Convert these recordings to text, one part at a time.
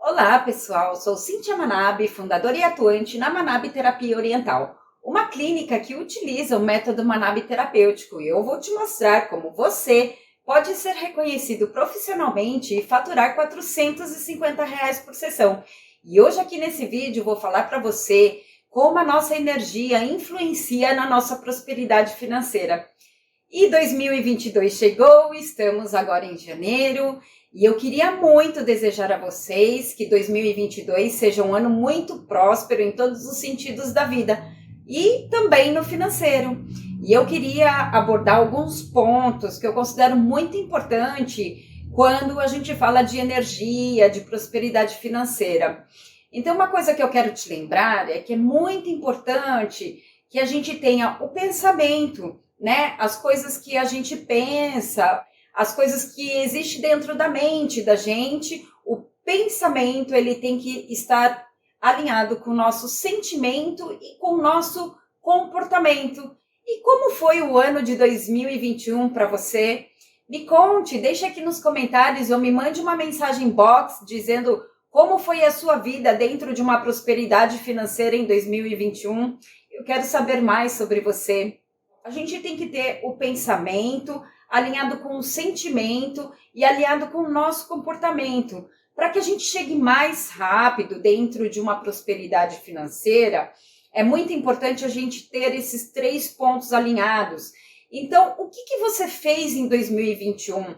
Olá, pessoal. Sou Cíntia Manabe, fundadora e atuante na Manabe Terapia Oriental, uma clínica que utiliza o método Manabe terapêutico, e eu vou te mostrar como você pode ser reconhecido profissionalmente e faturar R$ 450 por sessão. E hoje aqui nesse vídeo vou falar para você como a nossa energia influencia na nossa prosperidade financeira. E 2022 chegou, estamos agora em janeiro. E eu queria muito desejar a vocês que 2022 seja um ano muito próspero em todos os sentidos da vida e também no financeiro. E eu queria abordar alguns pontos que eu considero muito importante quando a gente fala de energia, de prosperidade financeira. Então, uma coisa que eu quero te lembrar é que é muito importante que a gente tenha o pensamento, né? As coisas que a gente pensa, as coisas que existem dentro da mente da gente, o pensamento ele tem que estar alinhado com o nosso sentimento e com o nosso comportamento. E como foi o ano de 2021 para você? Me conte, deixa aqui nos comentários ou me mande uma mensagem box dizendo como foi a sua vida dentro de uma prosperidade financeira em 2021. Eu quero saber mais sobre você. A gente tem que ter o pensamento alinhado com o sentimento e alinhado com o nosso comportamento, para que a gente chegue mais rápido dentro de uma prosperidade financeira. É muito importante a gente ter esses 3 pontos alinhados. Então, o que você fez em 2021?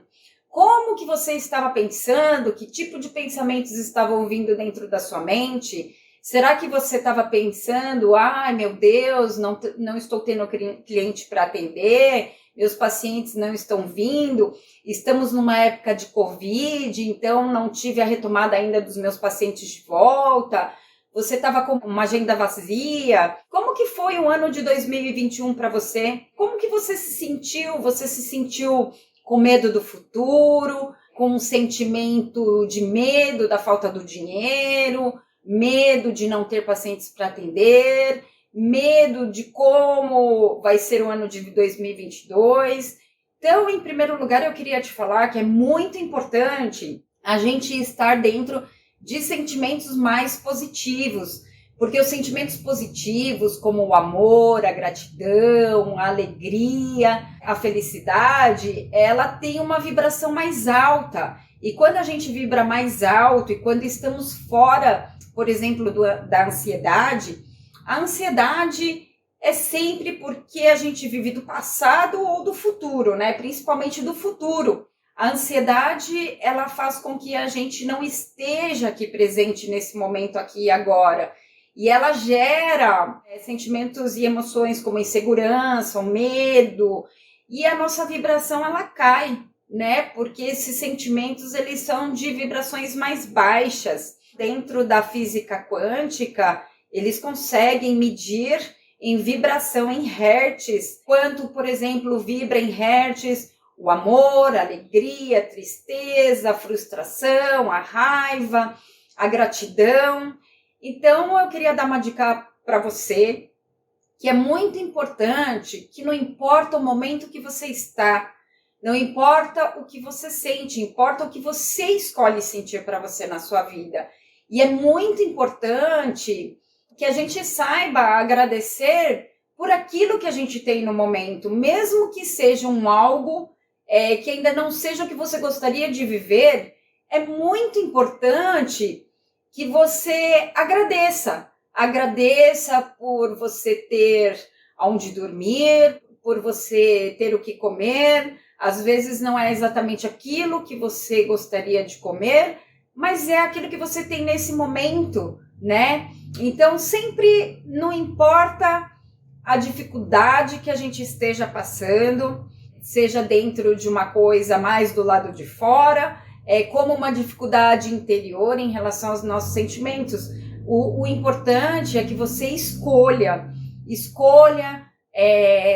Como que você estava pensando? Que tipo de pensamentos estavam vindo dentro da sua mente? Será que você estava pensando, ai meu Deus, não estou tendo cliente para atender, meus pacientes não estão vindo, estamos numa época de Covid, então não tive a retomada ainda dos meus pacientes de volta, você estava com uma agenda vazia. Como que foi o ano de 2021 para você? Como que você se sentiu? Você se sentiu com medo do futuro, com um sentimento de medo da falta do dinheiro, medo de não ter pacientes para atender, medo de como vai ser o ano de 2022. Então, em primeiro lugar, eu queria te falar que é muito importante a gente estar dentro de sentimentos mais positivos, porque os sentimentos positivos, como o amor, a gratidão, a alegria, a felicidade, ela tem uma vibração mais alta. E quando a gente vibra mais alto e quando estamos fora, por exemplo, da ansiedade, a ansiedade é sempre porque a gente vive do passado ou do futuro, né? Principalmente do futuro. A ansiedade, ela faz com que a gente não esteja aqui presente nesse momento aqui e agora. E ela gera sentimentos e emoções como insegurança, o medo. E a nossa vibração, ela cai, né? Porque esses sentimentos, eles são de vibrações mais baixas. Dentro da física quântica, eles conseguem medir em vibração em hertz, quanto, por exemplo, vibra em hertz o amor, a alegria, a tristeza, a frustração, a raiva, a gratidão. Então, eu queria dar uma dica para você, que é muito importante, que não importa o momento que você está, não importa o que você sente, importa o que você escolhe sentir para você na sua vida. E é muito importante que a gente saiba agradecer por aquilo que a gente tem no momento, mesmo que seja algo que ainda não seja o que você gostaria de viver. É muito importante que você agradeça. Agradeça por você ter onde dormir, por você ter o que comer. Às vezes não é exatamente aquilo que você gostaria de comer, mas é aquilo que você tem nesse momento, né? Então, sempre não importa a dificuldade que a gente esteja passando, seja dentro de uma coisa mais do lado de fora, como uma dificuldade interior em relação aos nossos sentimentos. O importante é que você escolha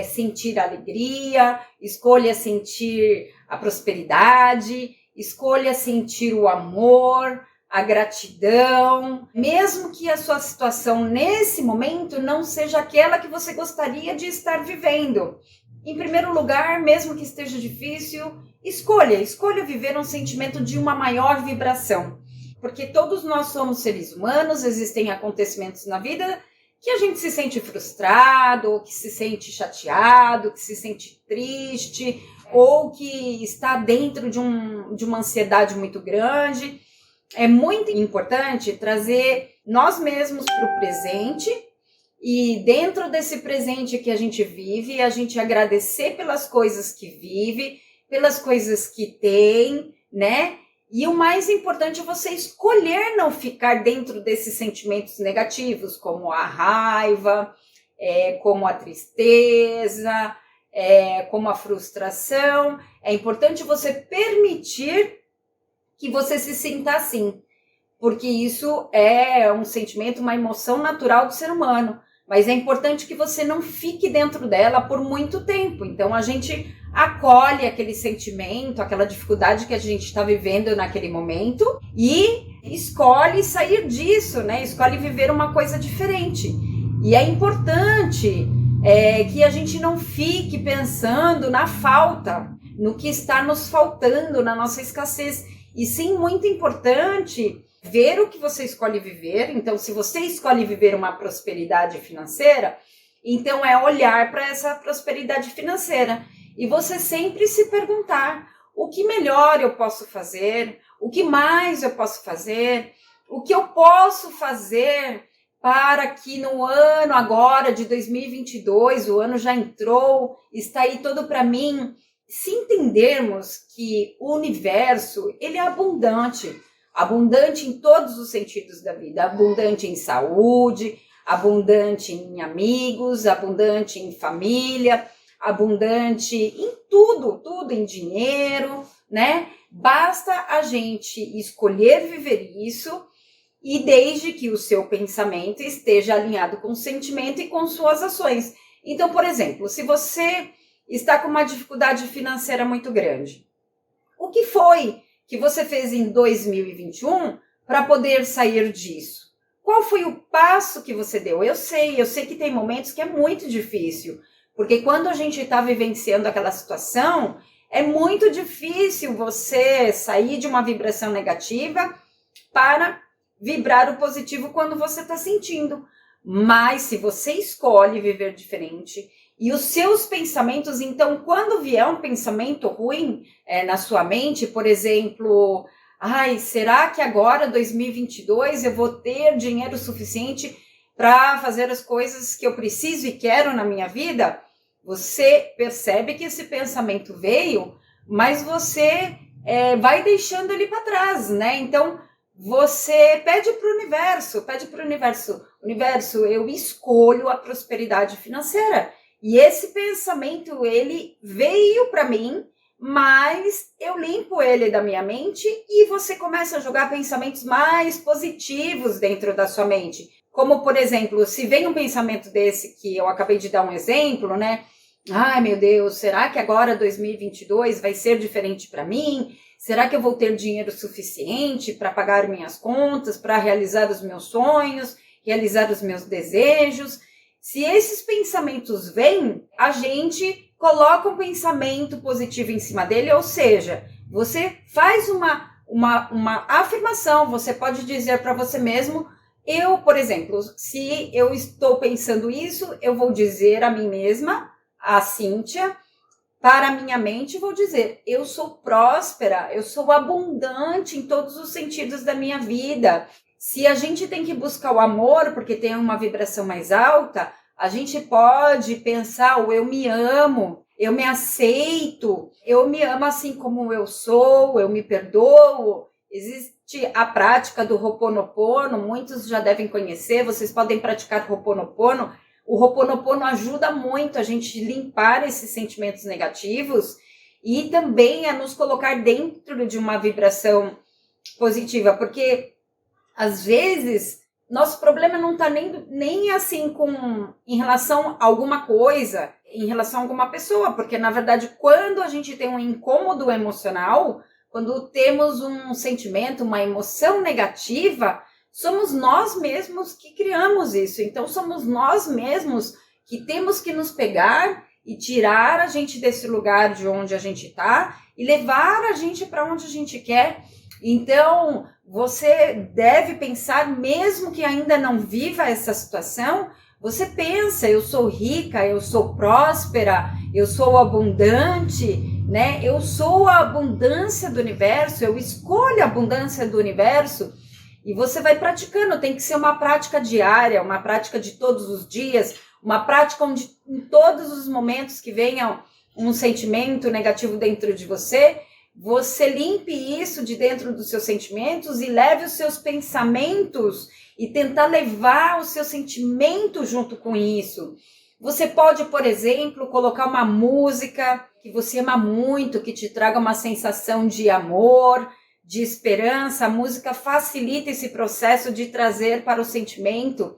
sentir a alegria, escolha sentir a prosperidade, escolha sentir o amor, a gratidão, mesmo que a sua situação nesse momento não seja aquela que você gostaria de estar vivendo. Em primeiro lugar, mesmo que esteja difícil, escolha viver um sentimento de uma maior vibração. porque todos nós somos seres humanos, existem acontecimentos na vida que a gente se sente frustrado, ou que se sente chateado, que se sente triste, ou que está dentro de uma ansiedade muito grande. É muito importante trazer nós mesmos para o presente e dentro desse presente que a gente vive, a gente agradecer pelas coisas que vive, pelas coisas que tem, né? E o mais importante é você escolher não ficar dentro desses sentimentos negativos, como a raiva, como a tristeza, como a frustração. É importante você permitir que você se sinta assim, porque isso é um sentimento, uma emoção natural do ser humano. Mas é importante que você não fique dentro dela por muito tempo. Então, a gente acolhe aquele sentimento, aquela dificuldade que a gente está vivendo naquele momento e escolhe sair disso, né? Escolhe viver uma coisa diferente. E é importante que a gente não fique pensando na falta, no que está nos faltando, na nossa escassez. E sim, muito importante ver o que você escolhe viver. Então, se você escolhe viver uma prosperidade financeira, então é olhar para essa prosperidade financeira e você sempre se perguntar: o que melhor eu posso fazer? O que mais eu posso fazer? O que eu posso fazer para que no ano agora de 2022, o ano já entrou, está aí todo para mim. Se entendermos que o universo, ele é abundante em todos os sentidos da vida, abundante em saúde, abundante em amigos, abundante em família, abundante em tudo em dinheiro, né? Basta a gente escolher viver isso e desde que o seu pensamento esteja alinhado com o sentimento e com suas ações. Então, por exemplo, se você está com uma dificuldade financeira muito grande, o que foi que você fez em 2021 para poder sair disso? Qual foi o passo que você deu? Eu sei que tem momentos que é muito difícil, porque quando a gente está vivenciando aquela situação, é muito difícil você sair de uma vibração negativa para vibrar o positivo quando você está sentindo. Mas se você escolhe viver diferente e os seus pensamentos, então, quando vier um pensamento ruim na sua mente, por exemplo, será que agora, 2022, eu vou ter dinheiro suficiente para fazer as coisas que eu preciso e quero na minha vida? Você percebe que esse pensamento veio, mas você vai deixando ele para trás, né? Então, você pede para o universo, eu escolho a prosperidade financeira. E esse pensamento, ele veio para mim, mas eu limpo ele da minha mente e você começa a jogar pensamentos mais positivos dentro da sua mente. Como, por exemplo, se vem um pensamento desse que eu acabei de dar um exemplo, né? Ai, meu Deus, será que agora 2022 vai ser diferente para mim? Será que eu vou ter dinheiro suficiente para pagar minhas contas, para realizar os meus sonhos, realizar os meus desejos? Se esses pensamentos vêm, a gente coloca um pensamento positivo em cima dele, ou seja, você faz uma afirmação, você pode dizer para você mesmo, eu, por exemplo, se eu estou pensando isso, eu vou dizer a mim mesma, a Cíntia, para a minha mente, vou dizer, eu sou próspera, eu sou abundante em todos os sentidos da minha vida. Se a gente tem que buscar o amor, porque tem uma vibração mais alta, a gente pode pensar, eu me amo, eu me aceito, eu me amo assim como eu sou, eu me perdoo. Existe a prática do Ho'oponopono, muitos já devem conhecer, vocês podem praticar Ho'oponopono. O Ho'oponopono ajuda muito a gente limpar esses sentimentos negativos e também a nos colocar dentro de uma vibração positiva, porque às vezes nosso problema não está nem assim em relação a alguma coisa, em relação a alguma pessoa, porque na verdade quando a gente tem um incômodo emocional, quando temos um sentimento, uma emoção negativa, somos nós mesmos que criamos isso. Então somos nós mesmos que temos que nos pegar e tirar a gente desse lugar de onde a gente está e levar a gente para onde a gente quer. Então, você deve pensar, mesmo que ainda não viva essa situação, você pensa, eu sou rica, eu sou próspera, eu sou abundante, né? Eu sou a abundância do universo, eu escolho a abundância do universo. E você vai praticando, tem que ser uma prática diária, uma prática de todos os dias, uma prática onde em todos os momentos que venha um sentimento negativo dentro de você, você limpe isso de dentro dos seus sentimentos e leve os seus pensamentos e tentar levar o seu sentimento junto com isso. Você pode, por exemplo, colocar uma música que você ama muito, que te traga uma sensação de amor, de esperança. A música facilita esse processo de trazer para o sentimento.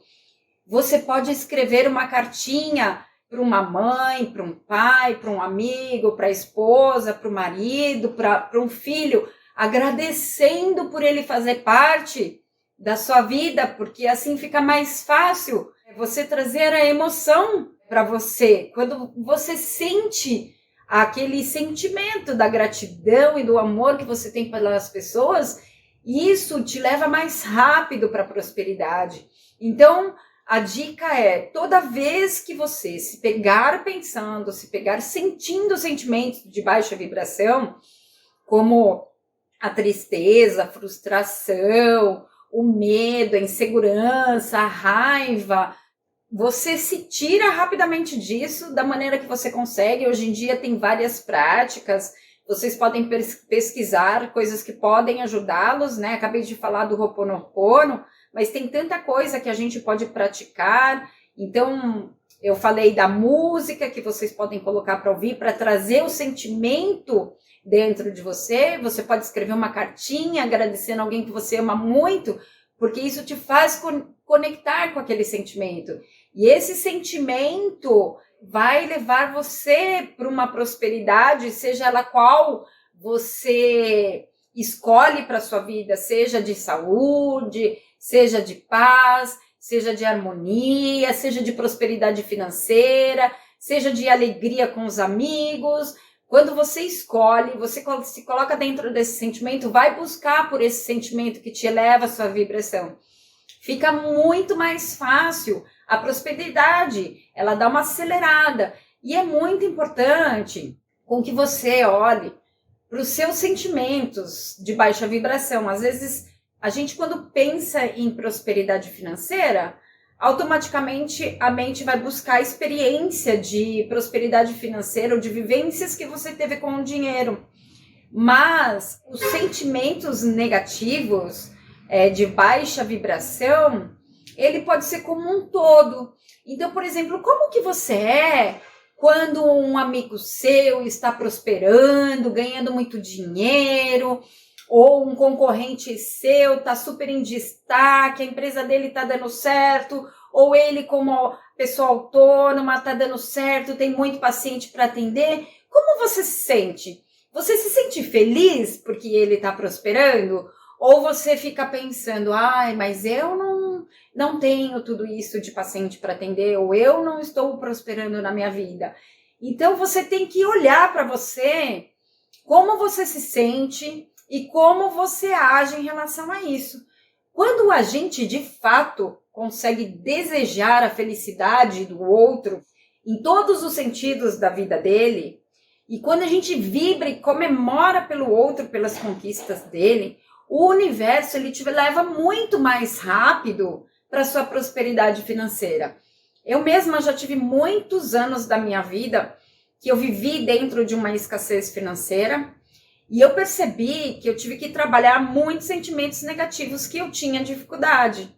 Você pode escrever uma cartinha para uma mãe, para um pai, para um amigo, para a esposa, para o marido, para um filho, agradecendo por ele fazer parte da sua vida, porque assim fica mais fácil você trazer a emoção para você. Quando você sente aquele sentimento da gratidão e do amor que você tem pelas pessoas, isso te leva mais rápido para a prosperidade. Então, a dica é, toda vez que você se pegar pensando, se pegar sentindo sentimentos de baixa vibração, como a tristeza, a frustração, o medo, a insegurança, a raiva, você se tira rapidamente disso da maneira que você consegue. Hoje em dia tem várias práticas, vocês podem pesquisar coisas que podem ajudá-los, né? Acabei de falar do Ho'oponopono, mas tem tanta coisa que a gente pode praticar. Então, eu falei da música que vocês podem colocar para ouvir, para trazer o sentimento dentro de você. Você pode escrever uma cartinha agradecendo alguém que você ama muito, porque isso te faz conectar com aquele sentimento. E esse sentimento vai levar você para uma prosperidade, seja ela qual você escolhe para a sua vida, seja de saúde, seja de paz, seja de harmonia, seja de prosperidade financeira, seja de alegria com os amigos. Quando você escolhe, você se coloca dentro desse sentimento, vai buscar por esse sentimento que te eleva a sua vibração. Fica muito mais fácil. A prosperidade, ela dá uma acelerada. E é muito importante com que você olhe para os seus sentimentos de baixa vibração. Às vezes, a gente quando pensa em prosperidade financeira, automaticamente a mente vai buscar a experiência de prosperidade financeira ou de vivências que você teve com o dinheiro. Mas os sentimentos negativos de baixa vibração, ele pode ser como um todo. Então, por exemplo, como que você é quando um amigo seu está prosperando, ganhando muito dinheiro, ou um concorrente seu está super em destaque, a empresa dele está dando certo, ou ele como pessoa autônoma está dando certo, tem muito paciente para atender? Como você se sente? Você se sente feliz porque ele está prosperando? Ou você fica pensando, mas eu não tenho tudo isso de paciente para atender, ou eu não estou prosperando na minha vida. Então, você tem que olhar para você, como você se sente e como você age em relação a isso. Quando a gente, de fato, consegue desejar a felicidade do outro, em todos os sentidos da vida dele, e quando a gente vibra e comemora pelo outro, pelas conquistas dele, o universo ele te leva muito mais rápido para a sua prosperidade financeira. Eu mesma já tive muitos anos da minha vida que eu vivi dentro de uma escassez financeira e eu percebi que eu tive que trabalhar muitos sentimentos negativos que eu tinha dificuldade.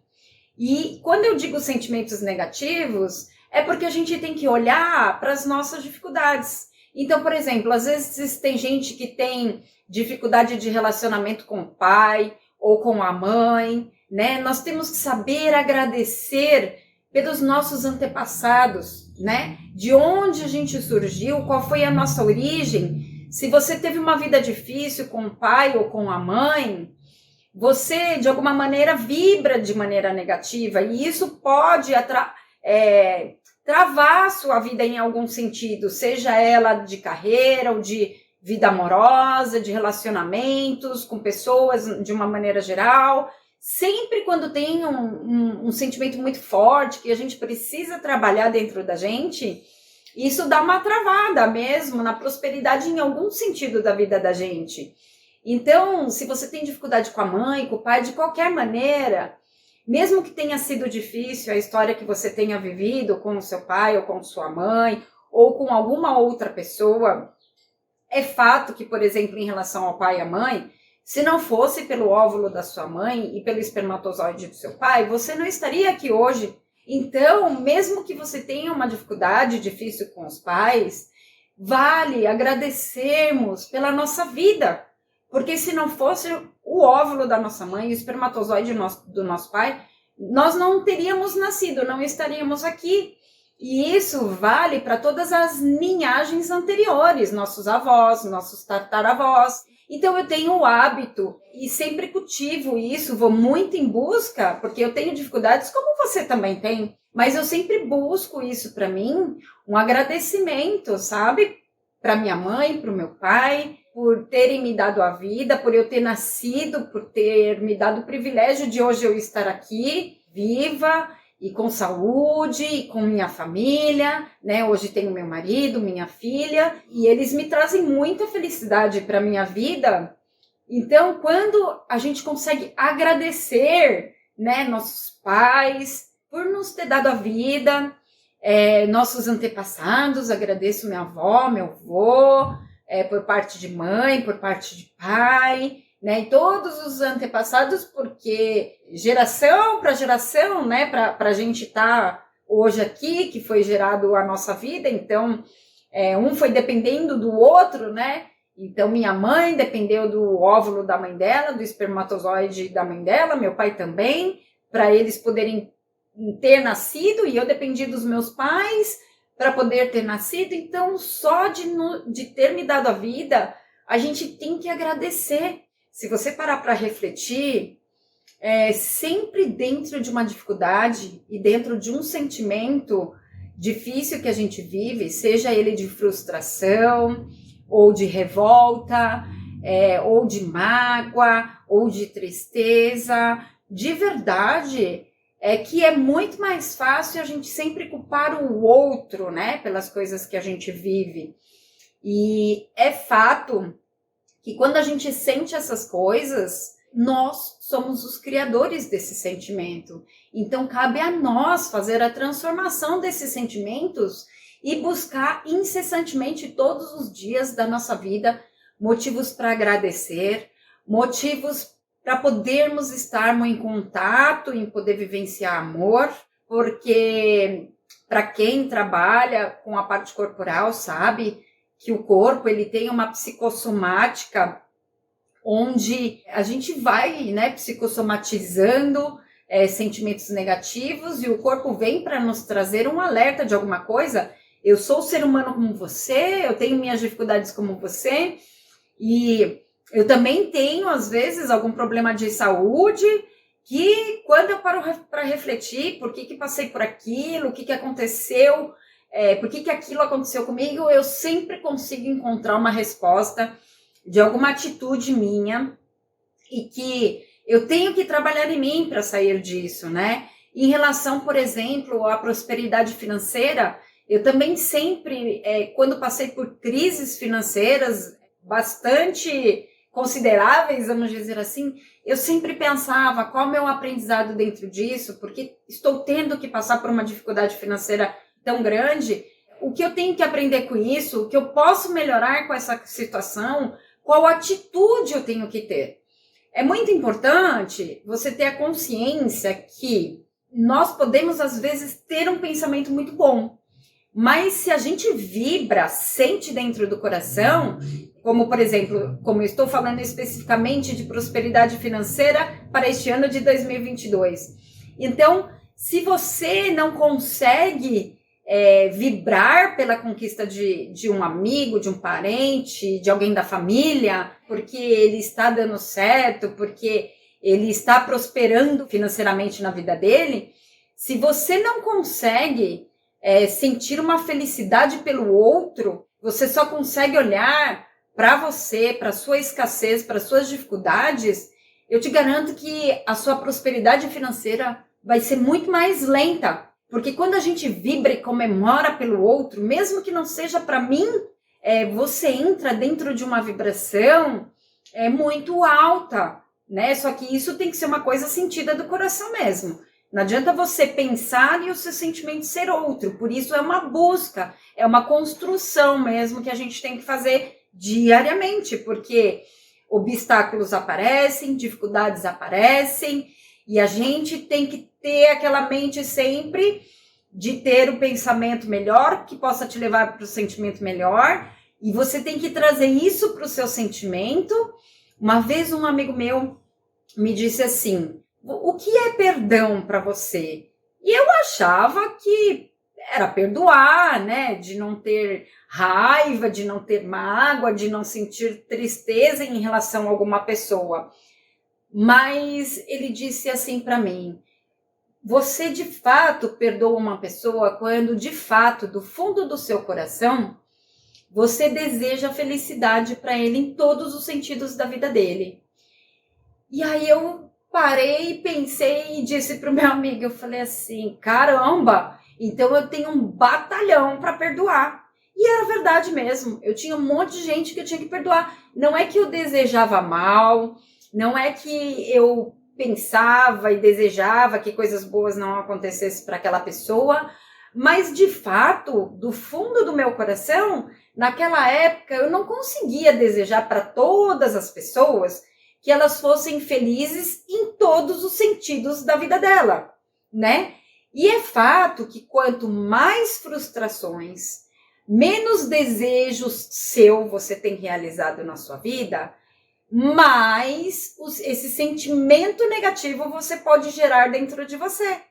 E quando eu digo sentimentos negativos, é porque a gente tem que olhar para as nossas dificuldades. Então, por exemplo, às vezes tem gente que tem dificuldade de relacionamento com o pai ou com a mãe, né? Nós temos que saber agradecer pelos nossos antepassados, né? De onde a gente surgiu, qual foi a nossa origem. Se você teve uma vida difícil com o pai ou com a mãe, você, de alguma maneira, vibra de maneira negativa e isso pode travar a sua vida em algum sentido, seja ela de carreira ou de vida amorosa, de relacionamentos com pessoas de uma maneira geral. Sempre quando tem um sentimento muito forte que a gente precisa trabalhar dentro da gente, isso dá uma travada mesmo na prosperidade em algum sentido da vida da gente. Então, se você tem dificuldade com a mãe, com o pai, de qualquer maneira, mesmo que tenha sido difícil a história que você tenha vivido com o seu pai ou com sua mãe, ou com alguma outra pessoa, é fato que, por exemplo, em relação ao pai e à mãe, se não fosse pelo óvulo da sua mãe e pelo espermatozoide do seu pai, você não estaria aqui hoje. Então, mesmo que você tenha uma dificuldade difícil com os pais, vale agradecermos pela nossa vida. Porque se não fosse o óvulo da nossa mãe e o espermatozoide do nosso pai, nós não teríamos nascido, não estaríamos aqui. E isso vale para todas as linhagens anteriores, nossos avós, nossos tataravós. Então eu tenho o hábito e sempre cultivo isso, vou muito em busca, porque eu tenho dificuldades como você também tem, mas eu sempre busco isso para mim, um agradecimento, sabe? Para minha mãe, para o meu pai, por terem me dado a vida, por eu ter nascido, por ter me dado o privilégio de hoje eu estar aqui, viva e com saúde, e com minha família, né? Hoje tenho meu marido, minha filha, e eles me trazem muita felicidade para minha vida. Então, quando a gente consegue agradecer, né, nossos pais por nos ter dado a vida, nossos antepassados, agradeço minha avó, meu avô, por parte de mãe, por parte de pai, né, e todos os antepassados, porque geração para geração, né, para a gente estar hoje aqui, que foi gerado a nossa vida, então um foi dependendo do outro, né, então minha mãe dependeu do óvulo da mãe dela, do espermatozoide da mãe dela, meu pai também, para eles poderem ter nascido, e eu dependi dos meus pais para poder ter nascido. Então só de ter me dado a vida, a gente tem que agradecer. Se você parar para refletir, sempre dentro de uma dificuldade e dentro de um sentimento difícil que a gente vive, seja ele de frustração, ou de revolta, ou de mágoa, ou de tristeza, de verdade, que é muito mais fácil a gente sempre culpar o outro, né, pelas coisas que a gente vive. E é fato que quando a gente sente essas coisas, nós somos os criadores desse sentimento. Então, cabe a nós fazer a transformação desses sentimentos e buscar incessantemente todos os dias da nossa vida motivos para agradecer, motivos para podermos estarmos em contato, em poder vivenciar amor, porque para quem trabalha com a parte corporal sabe que o corpo ele tem uma psicossomática onde a gente vai, né, psicossomatizando sentimentos negativos, e o corpo vem para nos trazer um alerta de alguma coisa. Eu sou ser humano como você, eu tenho minhas dificuldades como você, e eu também tenho, às vezes, algum problema de saúde, que quando eu paro para refletir por que passei por aquilo, o que aconteceu, por que aquilo aconteceu comigo, eu sempre consigo encontrar uma resposta de alguma atitude minha, e que eu tenho que trabalhar em mim para sair disso, né? Em relação, por exemplo, à prosperidade financeira, eu também sempre, quando passei por crises financeiras bastante consideráveis, vamos dizer assim, eu sempre pensava qual é o meu aprendizado dentro disso, porque estou tendo que passar por uma dificuldade financeira tão grande, o que eu tenho que aprender com isso, o que eu posso melhorar com essa situação, qual atitude eu tenho que ter. É muito importante você ter a consciência que nós podemos, às vezes, ter um pensamento muito bom, mas se a gente vibra, sente dentro do coração, como, por exemplo, como eu estou falando especificamente de prosperidade financeira para este ano de 2022. Então, se você não consegue vibrar pela conquista de um amigo, de um parente, de alguém da família, porque ele está dando certo, porque ele está prosperando financeiramente na vida dele, se você não consegue sentir uma felicidade pelo outro, você só consegue olhar para você, para sua escassez, para suas dificuldades, eu te garanto que a sua prosperidade financeira vai ser muito mais lenta. Porque quando a gente vibra e comemora pelo outro, mesmo que não seja para mim, você entra dentro de uma vibração muito alta, né? Só que isso tem que ser uma coisa sentida do coração mesmo. Não adianta você pensar e o seu sentimento ser outro. Por isso é uma busca, é uma construção mesmo que a gente tem que fazer diariamente, porque obstáculos aparecem, dificuldades aparecem, e a gente tem que ter aquela mente sempre de ter o pensamento melhor, que possa te levar para o sentimento melhor, e você tem que trazer isso para o seu sentimento. Uma vez um amigo meu me disse assim, o que é perdão para você? E eu achava que era perdoar, né? De não ter raiva, de não ter mágoa, de não sentir tristeza em relação a alguma pessoa. Mas ele disse assim para mim, você de fato perdoa uma pessoa quando de fato, do fundo do seu coração, você deseja felicidade para ele em todos os sentidos da vida dele. E aí eu parei, pensei e disse para o meu amigo, eu falei assim, caramba, então eu tenho um batalhão para perdoar. E era verdade mesmo, eu tinha um monte de gente que eu tinha que perdoar. Não é que eu desejava mal, não é que eu pensava e desejava que coisas boas não acontecessem para aquela pessoa, mas de fato, do fundo do meu coração, naquela época eu não conseguia desejar para todas as pessoas que elas fossem felizes em todos os sentidos da vida dela, né? E é fato que quanto mais frustrações, menos desejos seu você tem realizado na sua vida, mais esse sentimento negativo você pode gerar dentro de você.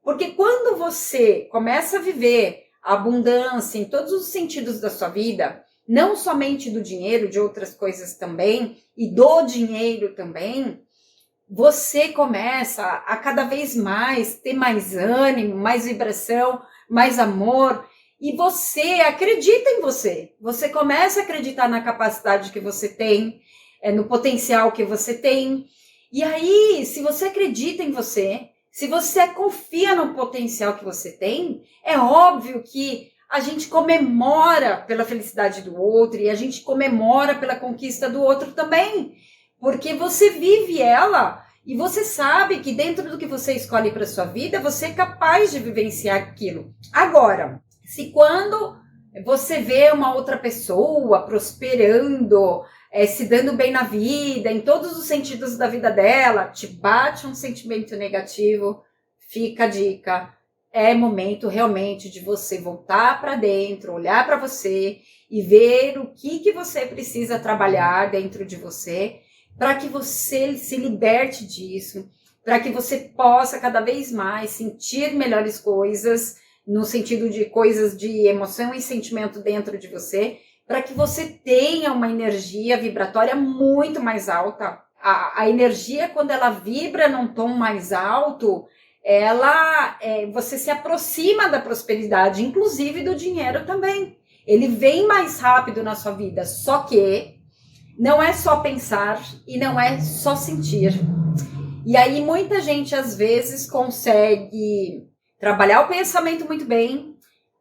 Porque quando você começa a viver a abundância em todos os sentidos da sua vida, não somente do dinheiro, de outras coisas também, e do dinheiro também, você começa a cada vez mais ter mais ânimo, mais vibração, mais amor, e você acredita em você. Você começa a acreditar na capacidade que você tem, no potencial que você tem. E aí, se você acredita em você, se você confia no potencial que você tem, é óbvio que a gente comemora pela felicidade do outro e a gente comemora pela conquista do outro também, porque você vive ela e você sabe que dentro do que você escolhe para sua vida, você é capaz de vivenciar aquilo. Agora, se quando você vê uma outra pessoa prosperando, se dando bem na vida, em todos os sentidos da vida dela, te bate um sentimento negativo, fica a dica. É momento realmente de você voltar para dentro, olhar para você e ver o que você precisa trabalhar dentro de você para que você se liberte disso, para que você possa cada vez mais sentir melhores coisas, no sentido de coisas de emoção e sentimento dentro de você, para que você tenha uma energia vibratória muito mais alta. A energia, quando ela vibra num tom mais alto, você se aproxima da prosperidade, inclusive do dinheiro também. Ele vem mais rápido na sua vida, só que não é só pensar e não é só sentir. E aí muita gente às vezes consegue trabalhar o pensamento muito bem,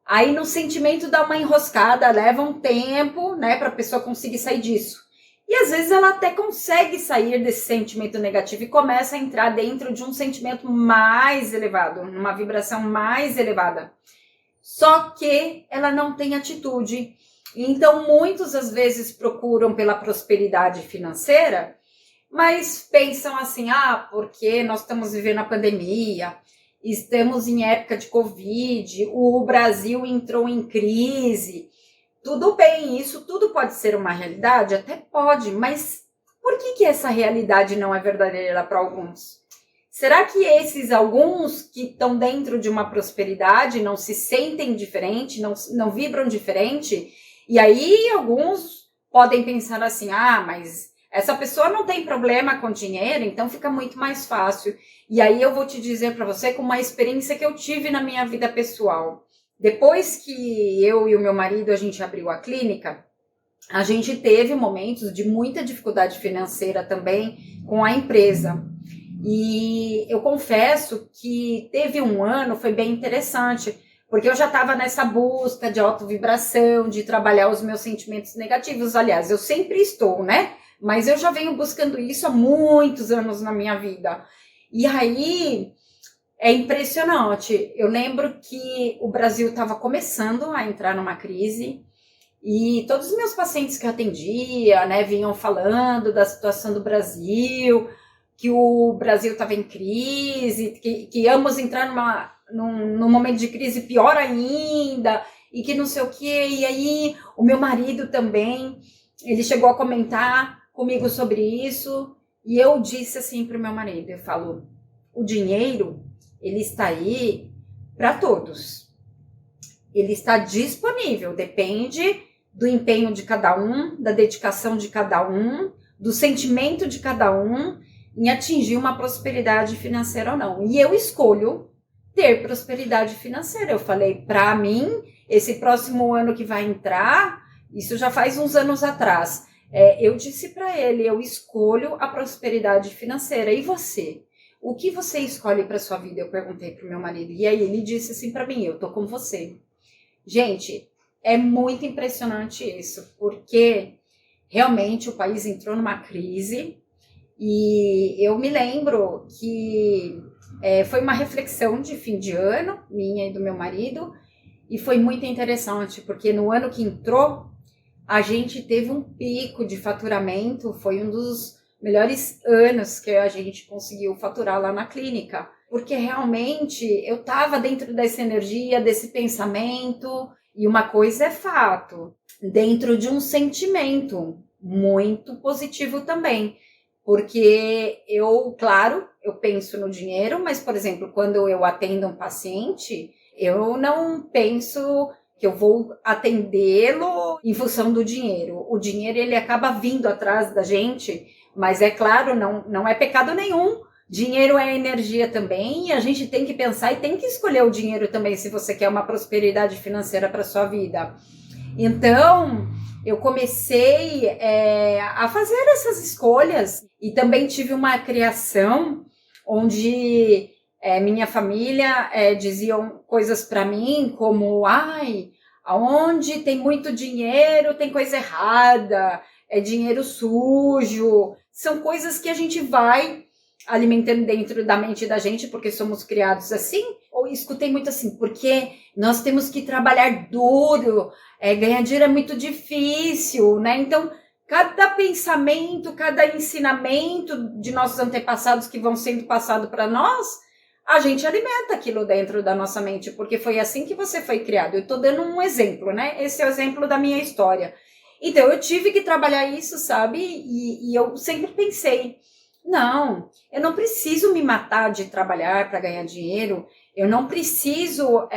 aí no sentimento dá uma enroscada, leva um tempo, né, para a pessoa conseguir sair disso. E às vezes ela até consegue sair desse sentimento negativo e começa a entrar dentro de um sentimento mais elevado, numa vibração mais elevada. Só que ela não tem atitude. Então, muitos às vezes procuram pela prosperidade financeira, mas pensam assim, porque nós estamos vivendo a pandemia, estamos em época de Covid, o Brasil entrou em crise. Tudo bem, isso tudo pode ser uma realidade? Até pode, mas por que essa realidade não é verdadeira para alguns? Será que esses alguns que estão dentro de uma prosperidade não se sentem diferente, não vibram diferente? E aí alguns podem pensar assim, mas essa pessoa não tem problema com dinheiro, então fica muito mais fácil. E aí eu vou te dizer para você com uma experiência que eu tive na minha vida pessoal. Depois que eu e o meu marido, a gente abriu a clínica, a gente teve momentos de muita dificuldade financeira também com a empresa. E eu confesso que teve um ano, foi bem interessante, porque eu já estava nessa busca de autovibração, de trabalhar os meus sentimentos negativos. Aliás, eu sempre estou, né? Mas eu já venho buscando isso há muitos anos na minha vida. E aí é impressionante. Eu lembro que o Brasil estava começando a entrar numa crise e todos os meus pacientes que eu atendia, né, vinham falando da situação do Brasil, que o Brasil estava em crise, que íamos entrar num momento de crise pior ainda, e que não sei o quê. E aí o meu marido também, ele chegou a comentar comigo sobre isso, e eu disse assim para o meu marido, eu falo, o dinheiro, ele está aí para todos. Ele está disponível, depende do empenho de cada um, da dedicação de cada um, do sentimento de cada um em atingir uma prosperidade financeira ou não. E eu escolho ter prosperidade financeira. Eu falei, para mim, esse próximo ano que vai entrar, isso já faz uns anos atrás, eu disse para ele, eu escolho a prosperidade financeira. E você? O que você escolhe para sua vida? Eu perguntei para o meu marido. E aí ele disse assim para mim, eu tô com você. Gente, é muito impressionante isso, porque realmente o país entrou numa crise e eu me lembro que foi uma reflexão de fim de ano, minha e do meu marido, e foi muito interessante, porque no ano que entrou, a gente teve um pico de faturamento, foi um dos melhores anos que a gente conseguiu faturar lá na clínica, porque realmente eu estava dentro dessa energia, desse pensamento, e uma coisa é fato, dentro de um sentimento muito positivo também, porque claro, eu penso no dinheiro, mas, por exemplo, quando eu atendo um paciente, eu não penso que eu vou atendê-lo em função do dinheiro. O dinheiro, ele acaba vindo atrás da gente, mas é claro, não é pecado nenhum. Dinheiro é energia também, e a gente tem que pensar e tem que escolher o dinheiro também se você quer uma prosperidade financeira para sua vida. Então, eu comecei a fazer essas escolhas e também tive uma criação onde minha família diziam coisas para mim como, aonde tem muito dinheiro tem coisa errada, é dinheiro sujo. São coisas que a gente vai alimentando dentro da mente da gente, porque somos criados assim. Ou escutei muito assim, porque nós temos que trabalhar duro, ganhar dinheiro é muito difícil, né? Então, cada pensamento, cada ensinamento de nossos antepassados que vão sendo passado para nós, a gente alimenta aquilo dentro da nossa mente, porque foi assim que você foi criado. Eu estou dando um exemplo, né? Esse é o exemplo da minha história. Então, eu tive que trabalhar isso, sabe? E eu sempre pensei, não, eu não preciso me matar de trabalhar para ganhar dinheiro, eu não preciso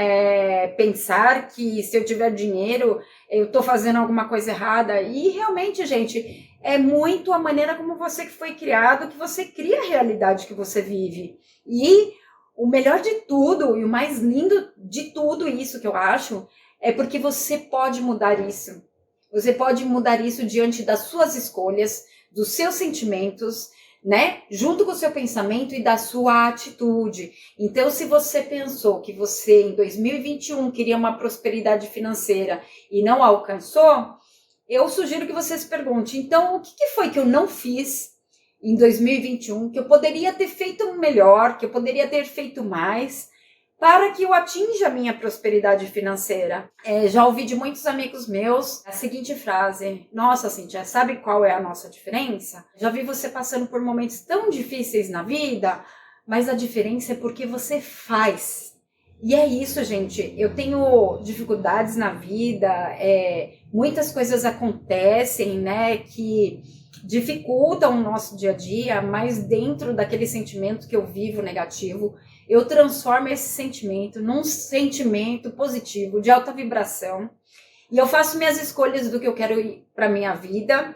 pensar que se eu tiver dinheiro, eu estou fazendo alguma coisa errada. E realmente, gente, é muito a maneira como você que foi criado, que você cria a realidade que você vive. E o melhor de tudo, e o mais lindo de tudo isso que eu acho, é porque você pode mudar isso. Você pode mudar isso diante das suas escolhas, dos seus sentimentos, né? Junto com o seu pensamento e da sua atitude. Então, se você pensou que você em 2021 queria uma prosperidade financeira e não alcançou, eu sugiro que você se pergunte, então, o que foi que eu não fiz em 2021, que eu poderia ter feito melhor, que eu poderia ter feito mais, para que eu atinja a minha prosperidade financeira? Já ouvi de muitos amigos meus a seguinte frase, nossa, Cíntia, sabe qual é a nossa diferença? Já vi você passando por momentos tão difíceis na vida, mas a diferença é porque você faz. E é isso, gente, eu tenho dificuldades na vida, muitas coisas acontecem, né, que dificultam o nosso dia a dia, mas dentro daquele sentimento que eu vivo negativo, eu transformo esse sentimento num sentimento positivo, de alta vibração, e eu faço minhas escolhas do que eu quero para minha vida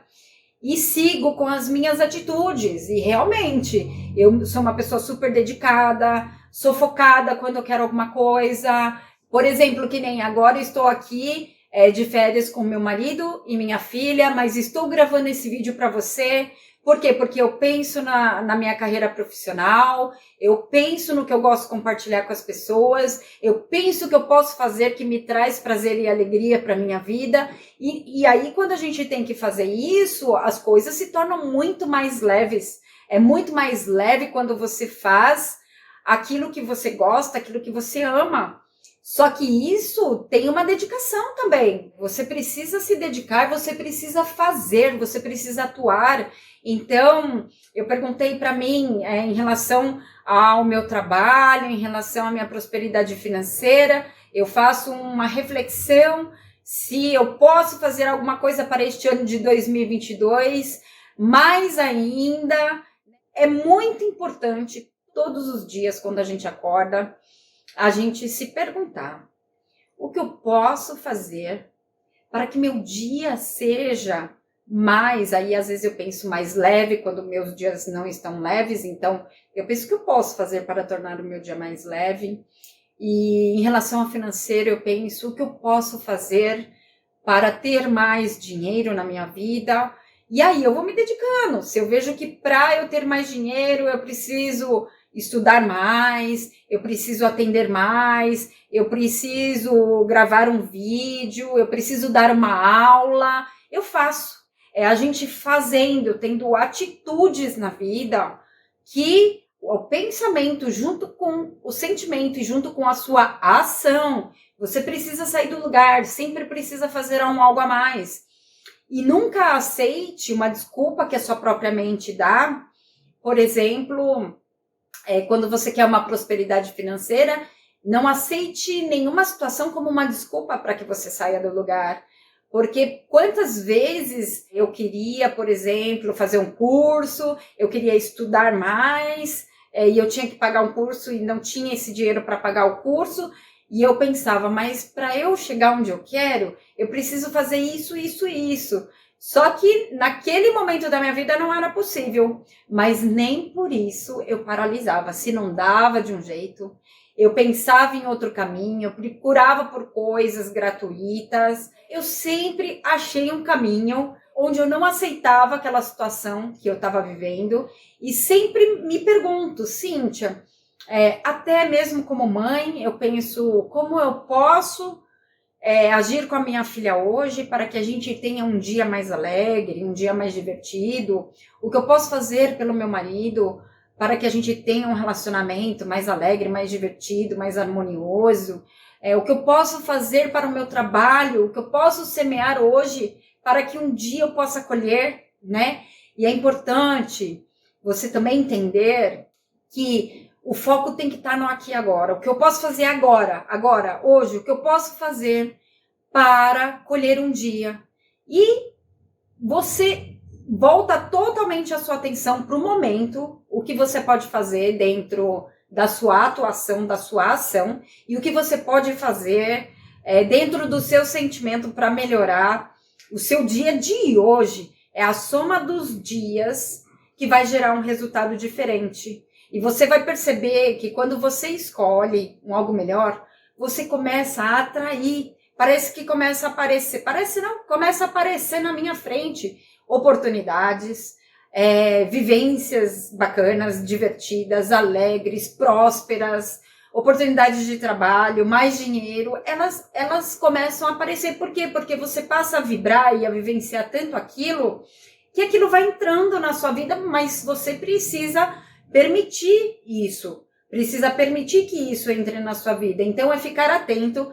e sigo com as minhas atitudes. E realmente, eu sou uma pessoa super dedicada, sou focada quando eu quero alguma coisa. Por exemplo, que nem agora eu estou aqui de férias com meu marido e minha filha, mas estou gravando esse vídeo para você. Por quê? Porque eu penso na minha carreira profissional, eu penso no que eu gosto de compartilhar com as pessoas, eu penso que eu posso fazer que me traz prazer e alegria para a minha vida. E aí, quando a gente tem que fazer isso, as coisas se tornam muito mais leves. É muito mais leve quando você faz aquilo que você gosta, aquilo que você ama. Só que isso tem uma dedicação também. Você precisa se dedicar, você precisa fazer, você precisa atuar. Então, eu perguntei para mim em relação ao meu trabalho, em relação à minha prosperidade financeira, eu faço uma reflexão se eu posso fazer alguma coisa para este ano de 2022, mais ainda, é muito importante todos os dias quando a gente acorda, a gente se perguntar o que eu posso fazer para que meu dia seja mais, aí às vezes eu penso mais leve quando meus dias não estão leves, então eu penso que eu posso fazer para tornar o meu dia mais leve. E em relação ao financeiro, eu penso o que eu posso fazer para ter mais dinheiro na minha vida. E aí eu vou me dedicando. Se eu vejo que para eu ter mais dinheiro, eu preciso estudar mais, eu preciso atender mais, eu preciso gravar um vídeo, eu preciso dar uma aula, eu faço. É a gente fazendo, tendo atitudes na vida que o pensamento junto com o sentimento e junto com a sua ação, você precisa sair do lugar, sempre precisa fazer algo a mais. E nunca aceite uma desculpa que a sua própria mente dá. Por exemplo, quando você quer uma prosperidade financeira, não aceite nenhuma situação como uma desculpa para que você saia do lugar. Porque quantas vezes eu queria, por exemplo, fazer um curso, eu queria estudar mais, e eu tinha que pagar um curso e não tinha esse dinheiro para pagar o curso, e eu pensava, mas para eu chegar onde eu quero, eu preciso fazer isso, isso e isso. Só que naquele momento da minha vida não era possível, mas nem por isso eu paralisava. Se não dava de um jeito, eu pensava em outro caminho, eu procurava por coisas gratuitas. Eu sempre achei um caminho onde eu não aceitava aquela situação que eu estava vivendo. E sempre me pergunto, Cíntia, até mesmo como mãe, eu penso como eu posso agir com a minha filha hoje para que a gente tenha um dia mais alegre, um dia mais divertido. O que eu posso fazer pelo meu marido para que a gente tenha um relacionamento mais alegre, mais divertido, mais harmonioso. O que eu posso fazer para o meu trabalho, o que eu posso semear hoje para que um dia eu possa colher, né? E é importante você também entender que o foco tem que estar no aqui e agora. O que eu posso fazer agora, hoje, o que eu posso fazer para colher um dia. E você volta totalmente a sua atenção para o momento, o que você pode fazer dentro da sua atuação, da sua ação, e o que você pode fazer dentro do seu sentimento para melhorar o seu dia de hoje. É a soma dos dias que vai gerar um resultado diferente. E você vai perceber que quando você escolhe algo melhor, você começa a atrair. Parece que começa a aparecer. Parece não, começa a aparecer na minha frente oportunidades, vivências bacanas, divertidas, alegres, prósperas, oportunidades de trabalho, mais dinheiro. Elas começam a aparecer. Por quê? Porque você passa a vibrar e a vivenciar tanto aquilo, que aquilo vai entrando na sua vida, mas você precisa permitir isso, precisa permitir que isso entre na sua vida. Então é ficar atento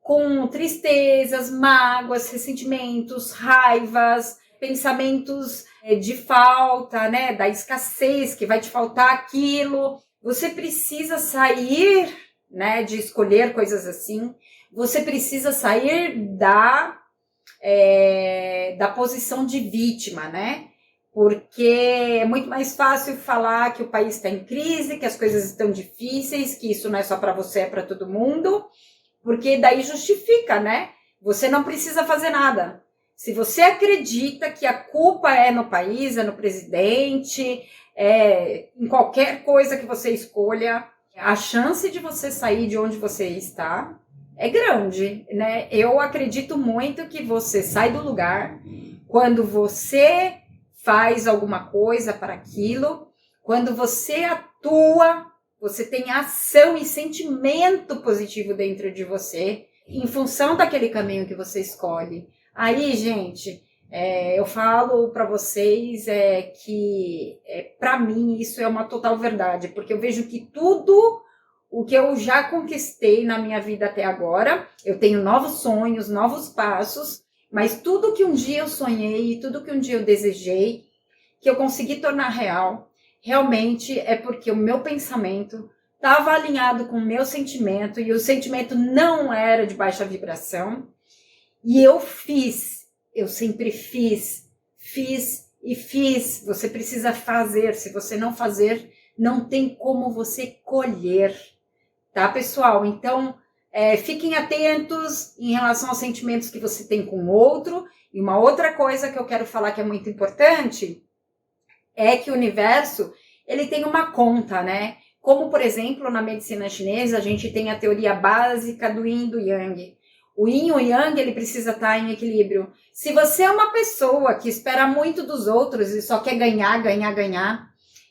com tristezas, mágoas, ressentimentos, raivas, pensamentos de falta, né, da escassez, que vai te faltar aquilo. Você precisa sair, né, de escolher coisas assim. Você precisa sair da posição de vítima, né? Porque é muito mais fácil falar que o país está em crise, que as coisas estão difíceis, que isso não é só para você, é para todo mundo, porque daí justifica, né? Você não precisa fazer nada. Se você acredita que a culpa é no país, é no presidente, em qualquer coisa que você escolha, a chance de você sair de onde você está é grande, né? Eu acredito muito que você sai do lugar quando você faz alguma coisa para aquilo, quando você atua, você tem ação e sentimento positivo dentro de você, em função daquele caminho que você escolhe. Aí, gente, eu falo para vocês que, para mim, isso é uma total verdade, porque eu vejo que tudo o que eu já conquistei na minha vida até agora, eu tenho novos sonhos, novos passos, mas tudo que um dia eu sonhei, tudo que um dia eu desejei, que eu consegui tornar real, realmente é porque o meu pensamento estava alinhado com o meu sentimento, e o sentimento não era de baixa vibração, e eu fiz, eu sempre fiz e fiz. Você precisa fazer, se você não fazer, não tem como você colher, tá, pessoal? Então, fiquem atentos em relação aos sentimentos que você tem com o outro. E uma outra coisa que eu quero falar que é muito importante é que o universo, ele tem uma conta, né? Como, por exemplo, na medicina chinesa, a gente tem a teoria básica do Yin e do Yang. O Yin e o Yang, ele precisa estar em equilíbrio. Se você é uma pessoa que espera muito dos outros e só quer ganhar,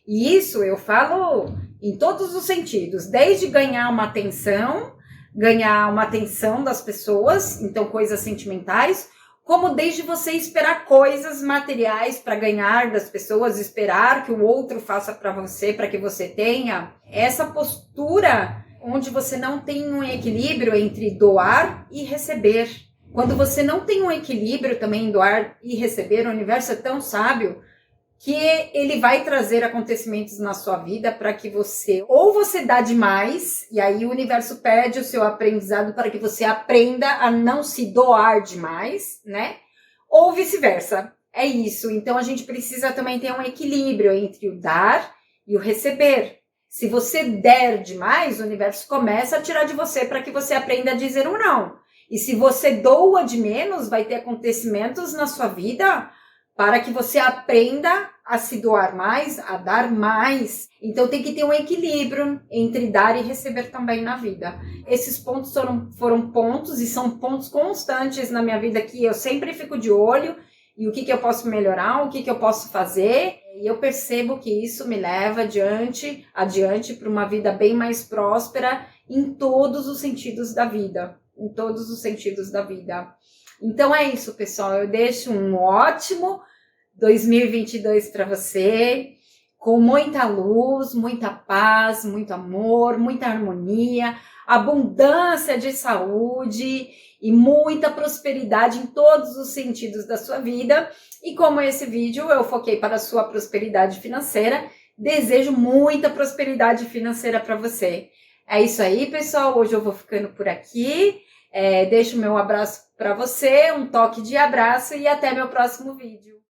e isso eu falo em todos os sentidos, desde ganhar uma atenção das pessoas, então coisas sentimentais, como desde você esperar coisas materiais para ganhar das pessoas, esperar que o outro faça para você, para que você tenha essa postura onde você não tem um equilíbrio entre doar e receber. Quando você não tem um equilíbrio também em doar e receber, o universo é tão sábio que ele vai trazer acontecimentos na sua vida para que você dá demais, e aí o universo perde o seu aprendizado para que você aprenda a não se doar demais, né? Ou vice-versa. É isso. Então a gente precisa também ter um equilíbrio entre o dar e o receber. Se você der demais, o universo começa a tirar de você para que você aprenda a dizer um não. E se você doa de menos, vai ter acontecimentos na sua vida para que você aprenda a se doar mais, a dar mais. Então tem que ter um equilíbrio entre dar e receber também na vida. Esses pontos foram pontos e são pontos constantes na minha vida que eu sempre fico de olho, e o que eu posso melhorar, o que eu posso fazer, e eu percebo que isso me leva adiante para uma vida bem mais próspera em todos os sentidos da vida. Em todos os sentidos da vida. Então é isso, pessoal. Eu deixo um ótimo 2022 para você, com muita luz, muita paz, muito amor, muita harmonia, abundância de saúde e muita prosperidade em todos os sentidos da sua vida. E como esse vídeo eu foquei para a sua prosperidade financeira, desejo muita prosperidade financeira para você. É isso aí, pessoal. Hoje eu vou ficando por aqui. Deixo meu abraço para você, um toque de abraço e até meu próximo vídeo.